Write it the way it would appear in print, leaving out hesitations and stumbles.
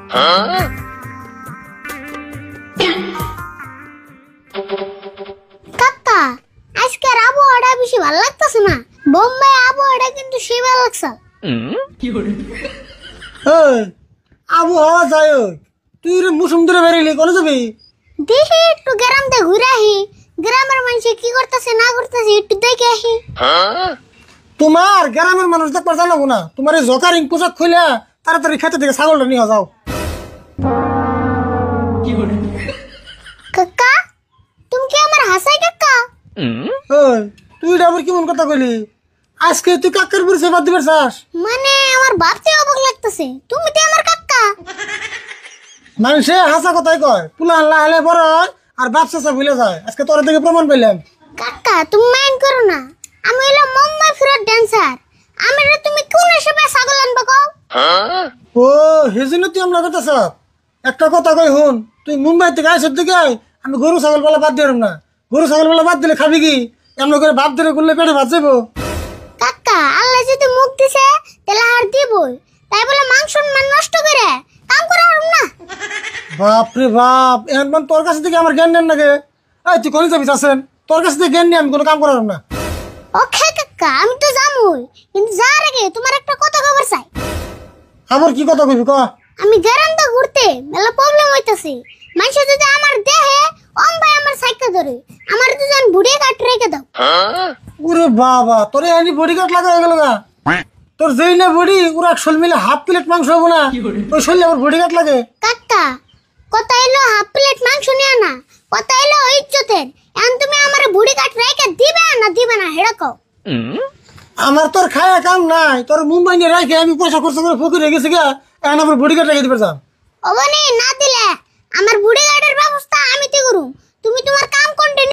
কাকা আজকের আবহাওয়াটা বেশি ভালো লাগতেছে না। বোম্বাই আবহাওয়াটা কিন্তু সেই ভালো লাগছে। আবহাওয়া যায় তুই মুসুম ধরে বেরিয়ে কোনে যাবি? দেখি একটু গ্রামতে ঘুরে আহি, গ্রামের মানুষ কি করতেছে না করতেছে একটু দেখে আসি। তোমার গ্রামের মানুষ দেখবার জানাবো না, তোমার এই জকারিং পোশাক খুলে তাড়াতাড়ি খেতে থেকে ছাগলটা নিয়ে যাও। কাকা তুমি কি আমার হাসাই কাকা? তুই এটা আবার কেমন কথা কইলি? আজকে তুই কাকার পরিচয় বাদ দিবার চাস? মানে আমার ভাবতে অবাক লাগতেছে, তুমি তো আমার কাকা। মানুষে হাসা কথাই কয়, পুলা আল্লাহ হলে বড় হয় আর বাপ চাচা ভুলে যায়। আজকে তোর থেকে প্রমাণ পেলাম। কাকা তুমি মাইন্ড করো না, আমি হলো মুম্বাই ফেরত ড্যান্সার। আমরা তুমি কোন হিসেবে ছাগল আনবা কও? ও হেজিন তুই আমরা কথা সব একটা কথা কই হুন, তুই মুম্বাই থেকে আইসর দিকে আমি গরু ছাগল বেলা বাদ দিলাম না। গরু ছাগল বেলা বাদ দিলে খাবি কি? এমন করে ভাত ধরে করলে পেটে ভাত যাবো। কাকা আল্লাহ যদি মুখ দিছে তাহলে আর দিবই, তাই বলে মাংস নষ্ট করে কাম করা হারাম না। বাপ রে বাপ, এখন তোর কাছে থেকে আমার জ্ঞান নেন নাকি? এই তুই কোনে যাবি আছেন? তোর কাছে থেকে জ্ঞান নিয়ে আমি কোনো কাম করার না। ওকে কাকা আমি তো যামুই, কিন্তু যার আগে তোমার একটা কথা খবর চাই। আবার কি কথা কইবি ক? আমি গ্যারান্টা ঘুরতে মেলা প্রবলেম হইতাছে। মানুষ যদি আমার দেহে ভাই আমার সাইকেল ধরে আমার দুজন বুড়ি কাট রেখে দাও। ওরে বাবা, তোর এনি বডি গার্ড লাগা হয়ে গেল গা। তোর যেই না বডি ওরা শোল মিলে হাফ প্লেট মাংস হবো না, ওই শরীরে আমার বডি গার্ড লাগে। কাকা কথা এলো হাফ প্লেট মাংস নিয়ে না, কথা এলো ইজ্জতের। এখন তুমি আমার বুড়ি কাট রেখে দিবে না হেড়া কও। আমার তোর খায়া কাম নাই, তোর মুম্বাই নিয়ে রাখে আমি পয়সা খরচ করে ফকির হয়ে গেছি গা। এখন আমার বডি গার্ড রেখে দিবে যাম। ওবনি না দিলে